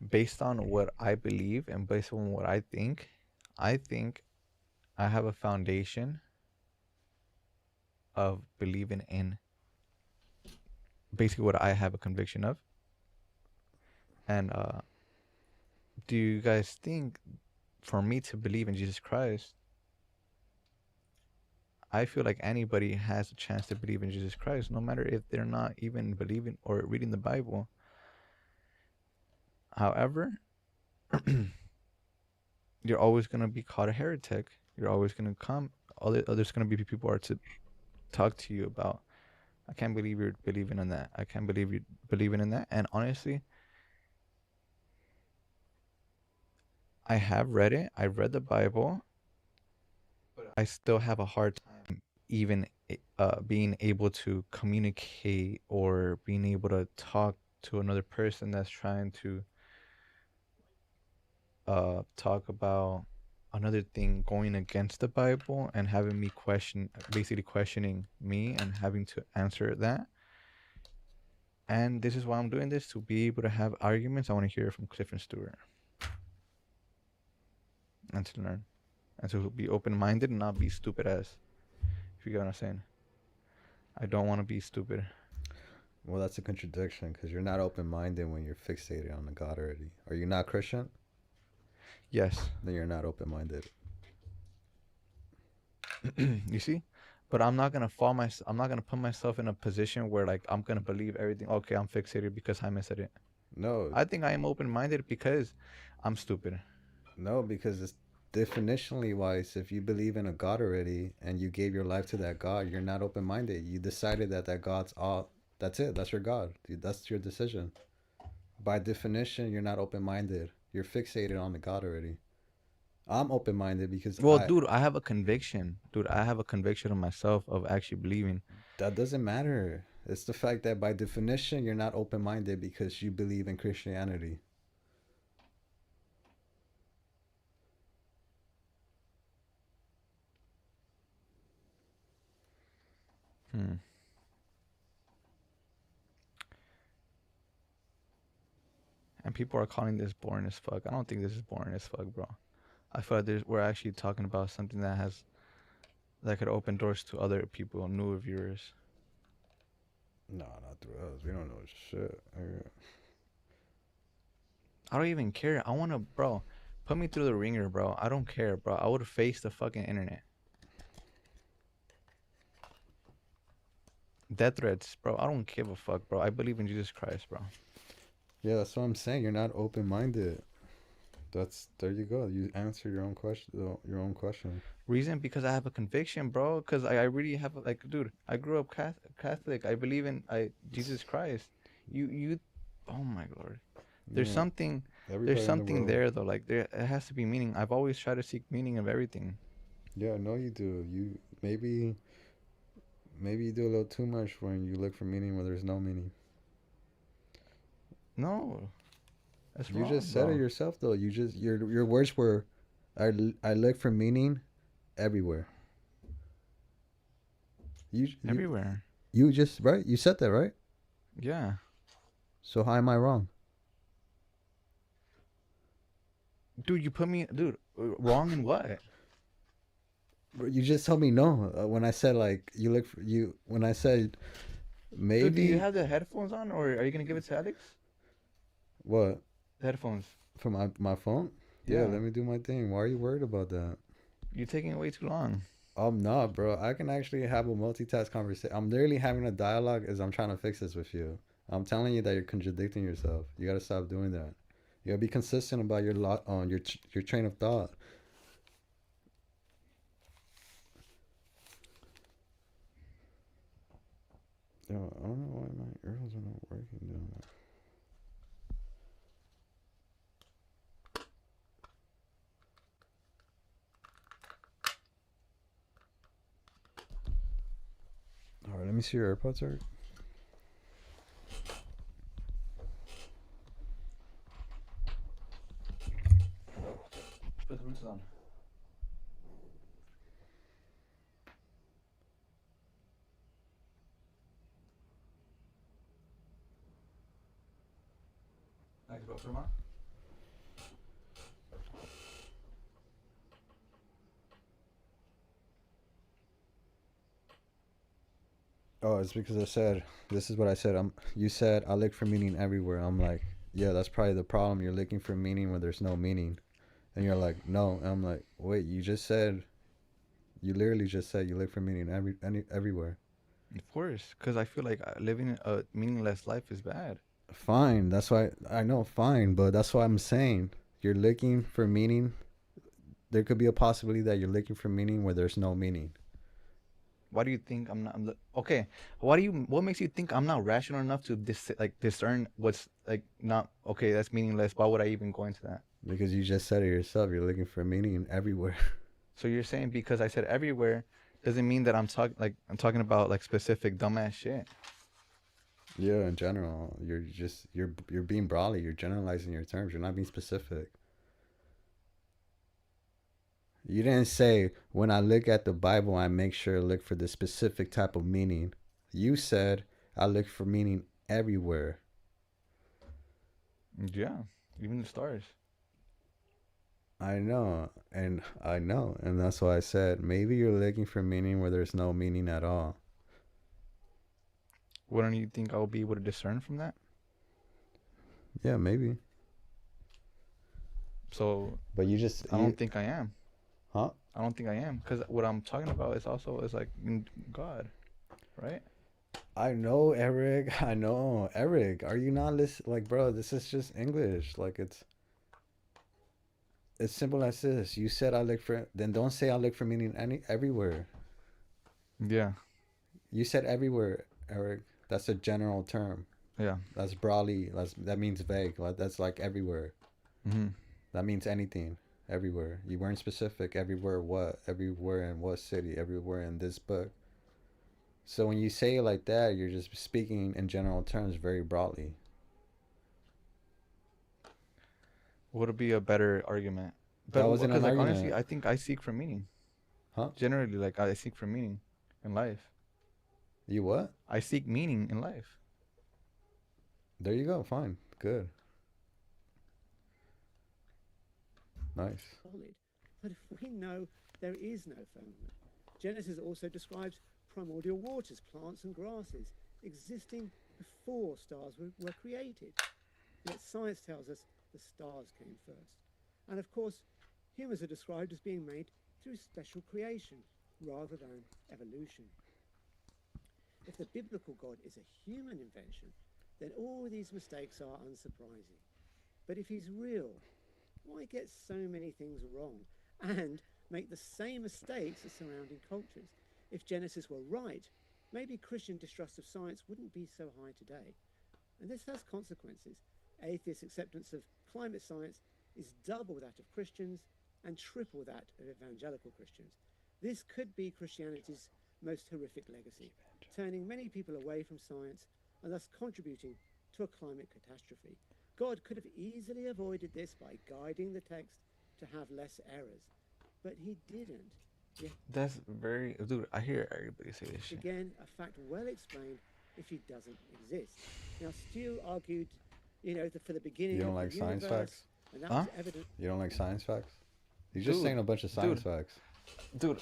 based on what I believe and based on what I think I have a foundation of believing in basically what I have a conviction of. And do you guys think for me to believe in Jesus Christ, I feel like anybody has a chance to believe in Jesus Christ, no matter if they're not even believing or reading the Bible. However, you're always gonna be called a heretic. You're always gonna come. There's gonna be people who are to talk to you about. I can't believe you're believing in that. I can't believe you're believing in that. And honestly, I have read it. I read the Bible, but I still have a hard time even being able to communicate or being able to talk to another person that's trying to talk about another thing going against the Bible and having me question, basically questioning me and having to answer that. And this is why I'm doing this, to be able to have arguments. I want to hear from Cliff and Stewart and to learn and to be open minded and not be stupid as, if you get what I'm saying. I don't want to be stupid. Well, that's a contradiction because you're not open minded when you're fixated on the God already. Are you not Christian? Yes. Then you're not open minded. You see? But I'm not gonna put myself in a position where like I'm gonna believe everything. Okay, I'm fixated because Jaime said it. No, I think I am open minded because I'm stupid. no, because it's definitionally wise. If you believe in a God already and you gave your life to that God, you're not open minded. You decided that that God's all. That's it. That's your God. That's your decision. By definition, you're not open minded. You're fixated on the God already. I'm open minded because Well, dude, I have a conviction. Dude, I have a conviction of myself of actually believing. that doesn't matter. It's the fact that by definition, you're not open minded because you believe in Christianity. Hmm. And people are calling this boring as fuck. I don't think this is boring as fuck, bro. I feel like we're actually talking about something that could open doors to other people, newer viewers. No, not through us. We don't know shit. I don't even care. I wanna, bro, put me through the ringer, bro. I don't care, bro. I would face the fucking internet. Death threats, bro. I don't give a fuck, bro. I believe in Jesus Christ, bro. Yeah, that's what I'm saying. You're not open minded. That's there you go. You answer your own question. Your own question. Reason because I have a conviction, bro. Because I really have like, dude. I grew up Catholic. I believe in Jesus Christ. You, oh my lord. There's Yeah, something, there's everybody in the something world. there though. Like there, it has to be meaning. I've always tried to seek meaning of everything. Yeah, no, you do. You maybe you do a little too much when you look for meaning where there's no meaning. No, that's You wrong, just said it bro. yourself though. Your words were, I look for meaning everywhere. You you Everywhere. you just right. You said that right. Yeah, So how am I wrong? dude. You put me, dude. Wrong in what? You just told me no when I said like you look for you when I said Dude, do you maybe have the headphones on, or are you gonna give it to Alex? what The headphones. for my phone. Yeah, Yeah, let me do my thing. Why are you worried about that? you're taking it way too long. I'm not, bro. I can actually have a multitask conversation. I'm literally having a dialogue as I'm trying to fix this with you. I'm telling you that you're contradicting yourself. You gotta stop doing that. You gotta be consistent about your lot on your train of thought. Yo, I don't know why my earphones are not working doing that. All right, let me see your AirPods. Are Put the Bluetooth on. I can go through mine. Oh, it's because I said this is what I said. You said I look for meaning everywhere. I'm like, yeah, that's probably the problem. You're looking for meaning where there's no meaning, and you're like, no. And I'm like, wait, you just said you literally just said you look for meaning everywhere. Of course, because I feel like living a meaningless life is bad. Fine, that's why I know. Fine, but that's why I'm saying you're looking for meaning. There could be a possibility that you're looking for meaning where there's no meaning. Why do you think I'm not? Okay. Why do you? What makes you think I'm not rational enough to discern what's like not okay? That's meaningless. Why would I even go into that? Because you just said it yourself. You're looking for meaning everywhere. So you're saying because I said everywhere doesn't mean that I'm talking about like specific dumbass shit. Yeah, in general, you're being broadly. You're generalizing your terms. You're not being specific. You didn't say when I look at the Bible, I make sure to look for the specific type of meaning. You said I look for meaning everywhere. Yeah, even the stars. I know, and that's why I said maybe you're looking for meaning where there's no meaning at all. Wouldn't you think I'll be able to discern from that? Yeah, maybe. So But you just I you don't think I am. huh? I don't think I am because what I'm talking about is like in God, right? I know, Eric. I know, Eric. Are you not listening? Like, bro, this is just English. Like, it's simple as this. You said I look for. Then don't say I look for meaning everywhere. Yeah, You said everywhere, Eric. That's a general term. yeah. That's broadly. That means vague. Like, that's like everywhere. Mm-hmm. That means anything. Everywhere. You weren't specific. Everywhere what? Everywhere in what city? Everywhere in this book. So when you say it like that, you're just speaking in general terms very broadly. What would be a better argument? But That wasn't because an like honestly, argument, I think I seek for meaning. huh? Generally, like I seek for meaning in life. You what? I seek meaning in life. There you go. Fine. Good. Nice. solid. But we know there is no firmament. Genesis also describes primordial waters, plants, and grasses existing before stars were created. Yet science tells us the stars came first. And of course, humans are described as being made through special creation rather than evolution. If the biblical God is a human invention, then all these mistakes are unsurprising. But if he's real, why get so many things wrong and make the same mistakes as surrounding cultures? If Genesis were right, maybe Christian distrust of science wouldn't be so high today. And this has consequences. Atheist acceptance of climate science is double that of Christians and triple that of evangelical Christians. This could be Christianity's most horrific legacy, turning many people away from science and thus contributing to a climate catastrophe. God could have easily avoided this by guiding the text to have less errors, but he didn't. Yet, That's very dude. I hear everybody say this shit. again, a fact well explained if he doesn't exist. Now, Stu argued, for the You beginning don't of the like science universe, facts? and that Huh? was evident. You don't like science facts? You're just Dude, saying a bunch of dude, science facts. dude.